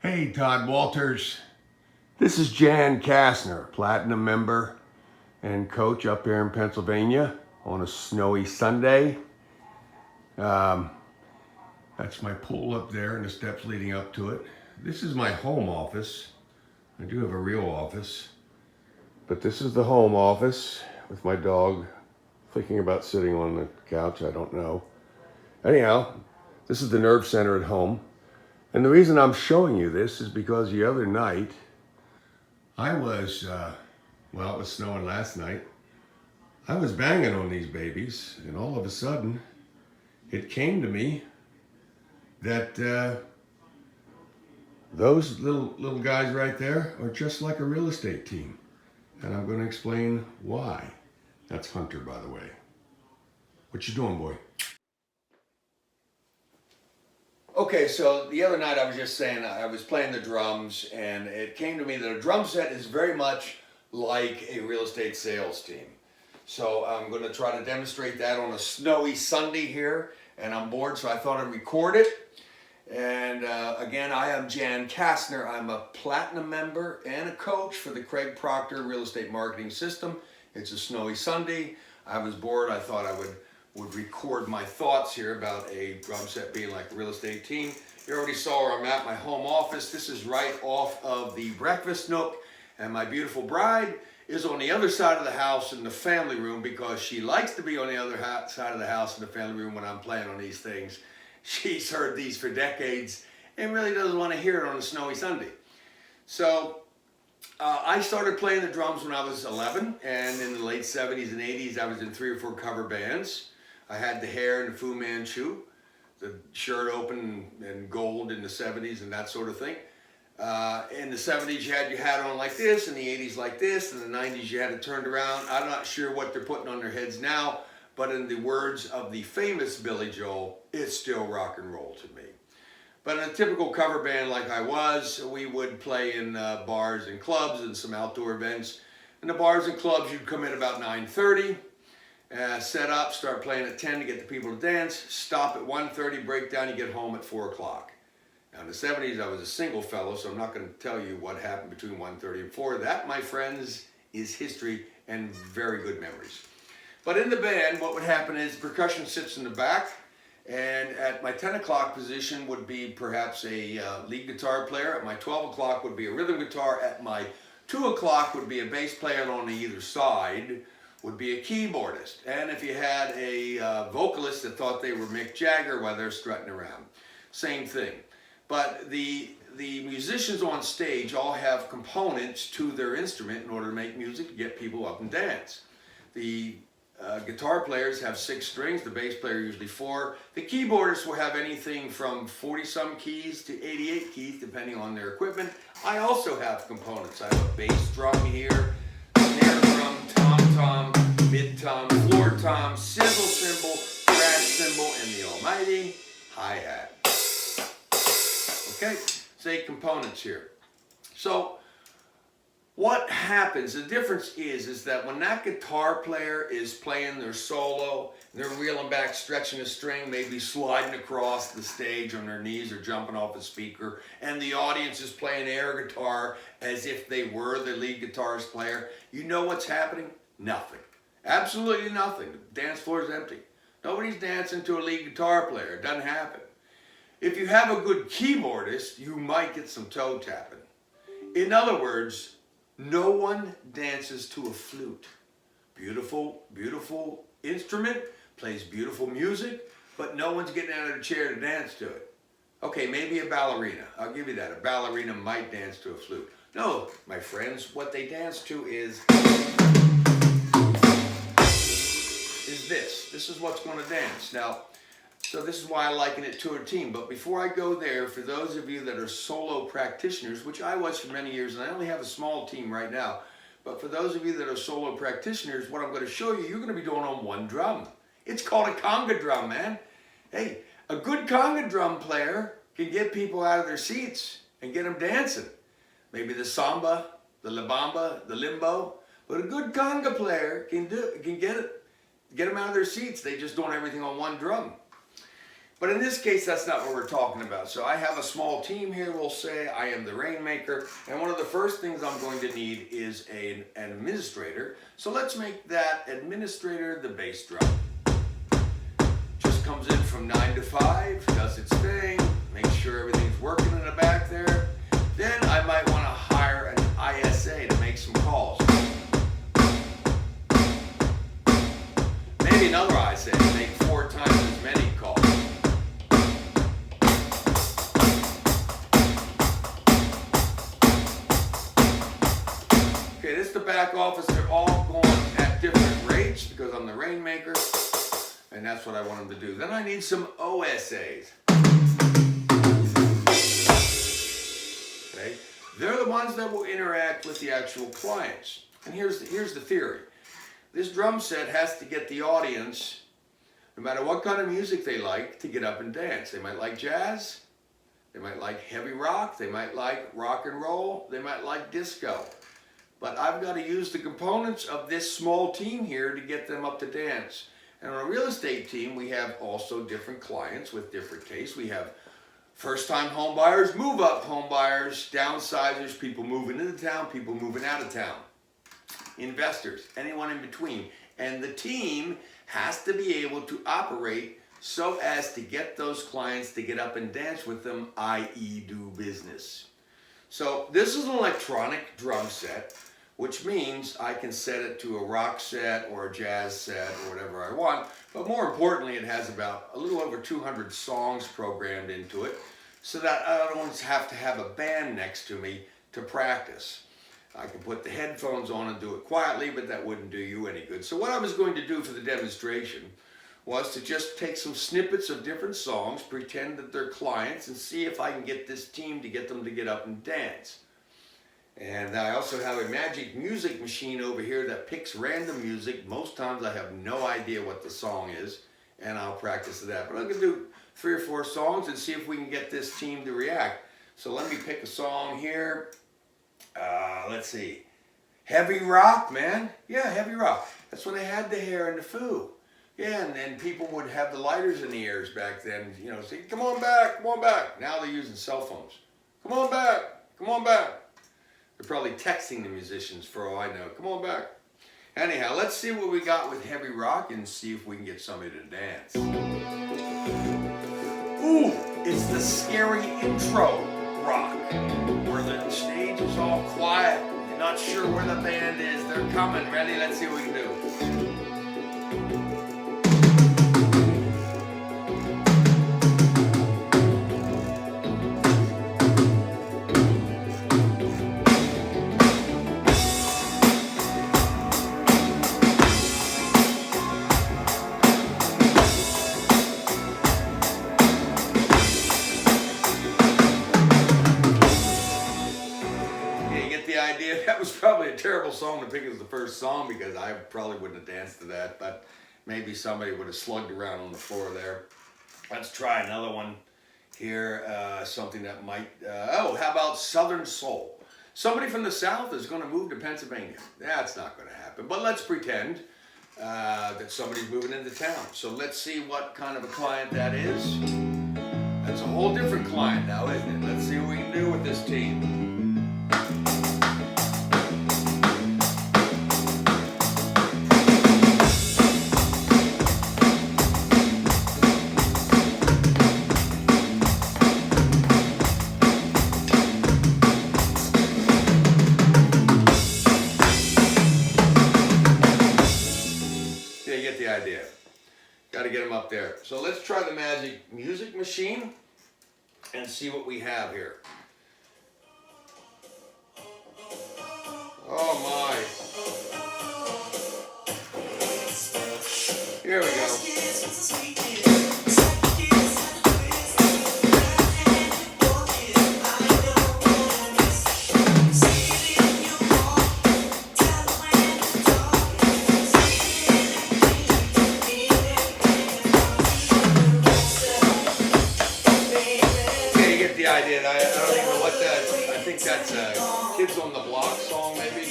Hey, Todd Walters. This is Jan Castner, Platinum member and coach up here in Pennsylvania on a snowy Sunday. That's my pool up there and the steps leading up to it. This is my home office. I do have a real office, but this is the home office with my dog thinking about sitting on the couch. I don't know. Anyhow, this is the nerve center at home. And the reason I'm showing you this is because the other night, it was snowing last night. I was banging on these babies, and all of a sudden, it came to me that those little guys right there are just like a real estate team. And I'm going to explain why. That's Hunter, by the way. What you doing, boy? Okay, so the other night I was just saying I was playing the drums, and it came to me that a drum set is very much like a real estate sales team. So I'm going to try to demonstrate that on a snowy Sunday here, and I'm bored, so I thought I'd record it. And again, I am Jan Castner. I'm a platinum member and a coach for the Craig Proctor Real Estate Marketing System. It's a snowy Sunday. I was bored. I thought I would record my thoughts here about a drum set being like a real estate team. You already saw where I'm at, my home office. This is right off of the breakfast nook, and my beautiful bride is on the other side of the house in the family room because she likes to be on the other side of the house in the family room when I'm playing on these things. She's heard these for decades and really doesn't want to hear it on a snowy Sunday. So I started playing the drums when I was 11, and in the late 70s and 80s I was in 3 or 4 cover bands. I had the hair and the Fu Manchu, the shirt open and gold in the 70s and that sort of thing. In the 70s you had your hat on like this, in the 80s like this, in the 90s you had it turned around. I'm not sure what they're putting on their heads now, but in the words of the famous Billy Joel, it's still rock and roll to me. But in a typical cover band like I was, we would play in bars and clubs and some outdoor events. In the bars and clubs you'd come in about 9:30. Set up, start playing at 10 to get the people to dance, stop at 1:30, break down, you get home at 4 o'clock. Now in the 70s I was a single fellow, so I'm not going to tell you what happened between 1:30 and 4. That, my friends, is history and very good memories. But in the band, what would happen is percussion sits in the back, and at my 10 o'clock position would be perhaps a lead guitar player. At my 12 o'clock would be a rhythm guitar. At my 2 o'clock would be a bass player, and on either side would be a keyboardist. And if you had a vocalist that thought they were Mick Jagger while they're strutting around, same thing. But the musicians on stage all have components to their instrument in order to make music to get people up and dance. The guitar players have 6 strings, the bass player usually 4. The keyboardists will have anything from 40-some keys to 88 keys depending on their equipment. I also have components. I have a bass drum here, snare drum, tom-tom, mid-tom, floor tom, sizzle cymbal, crash cymbal, and the almighty hi-hat. Okay, say components here. So what happens, the difference is that when that guitar player is playing their solo, they're reeling back, stretching a string, maybe sliding across the stage on their knees or jumping off a speaker, and the audience is playing air guitar as if they were the lead guitarist player, you know what's happening? Nothing. Absolutely nothing. The dance floor is empty. Nobody's dancing to a lead guitar player. It doesn't happen. If you have a good keyboardist, you might get some toe tapping. In other words, no one dances to a flute. Beautiful, beautiful instrument, plays beautiful music, but no one's getting out of their chair to dance to it. Okay, maybe a ballerina. I'll give you that. A ballerina might dance to a flute. No, my friends, what they dance to is this. This is what's going to dance. Now, so this is why I liken it to a team. But before I go there, for those of you that are solo practitioners, which I was for many years, and I only have a small team right now, but for those of you that are solo practitioners, what I'm going to show you, you're going to be doing on one drum. It's called a conga drum, man. Hey, a good conga drum player can get people out of their seats and get them dancing. Maybe the samba, the la bamba, the limbo, but a good conga player can get them out of their seats. They just doing everything on one drum. But in this case, that's not what we're talking about. So I have a small team here, we'll say. I am the rainmaker. And one of the first things I'm going to need is an administrator. So let's make that administrator the bass drum. Just comes in from 9 to 5, does its thing, makes sure everything's working in the back there. Then I might want to hire an ISA to make some calls. Maybe another ISA to make 4 times as many calls. Okay, this is the back office. They're all going at different rates because I'm the rainmaker, and that's what I want them to do. Then I need some OSAs. Okay, they're the ones that will interact with the actual clients. And here's the theory. This drum set has to get the audience, no matter what kind of music they like, to get up and dance. They might like jazz, they might like heavy rock, they might like rock and roll, they might like disco. But I've got to use the components of this small team here to get them up to dance. And on a real estate team, we have also different clients with different tastes. We have first-time home buyers, move-up home buyers, downsizers, people moving into town, people moving out of town, investors, anyone in between. And the team has to be able to operate so as to get those clients to get up and dance with them, i.e. do business. So this is an electronic drum set, which means I can set it to a rock set or a jazz set or whatever I want. But more importantly, it has about a little over 200 songs programmed into it so that I don't have to have a band next to me to practice. I can put the headphones on and do it quietly, but that wouldn't do you any good. So what I was going to do for the demonstration was to just take some snippets of different songs, pretend that they're clients, and see if I can get this team to get them to get up and dance. And I also have a magic music machine over here that picks random music. Most times I have no idea what the song is, and I'll practice that. But I'm going to do 3 or 4 songs and see if we can get this team to react. So let me pick a song here. Let's see. Heavy rock, man. Yeah, heavy rock. That's when they had the hair and the foo. Yeah, and then people would have the lighters in the ears back then, you know, say, come on back, come on back. Now they're using cell phones. Come on back, come on back. They're probably texting the musicians for all I know. Come on back. Anyhow, let's see what we got with heavy rock and see if we can get somebody to dance. Ooh, it's the scary intro rock, where the stage is all quiet. You're not sure where the band is. They're coming. Ready? Let's see what we can do. That was probably a terrible song to pick as the first song because I probably wouldn't have danced to that, but maybe somebody would have slugged around on the floor there. Let's try another one here, something that might, how about Southern Soul? Somebody from the South is going to move to Pennsylvania. That's not going to happen, but let's pretend that somebody's moving into town. So let's see what kind of a client that is. That's a whole different client now, isn't it? Let's see what we can do with this team. Idea. Got to get them up there. So let's try the magic music machine and see what we have here. Oh my. Here we go. I don't even know what that is. I think that's a Kids on the Block song, maybe.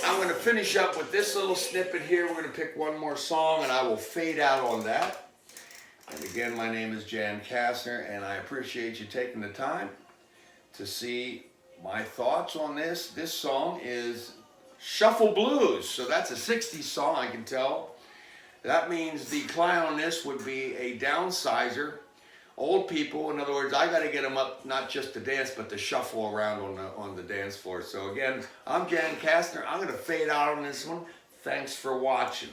I'm going to finish up with this little snippet here. We're going to pick one more song, and I will fade out on that. And again, my name is Jan Castner, and I appreciate you taking the time to see my thoughts on this. This song is Shuffle Blues, so that's a 60s song, I can tell. That means the client on this would be a downsizer, old people. In other words, I got to get them up not just to dance, but to shuffle around on the dance floor. So again, I'm Jan Castner. I'm going to fade out on this one. Thanks for watching.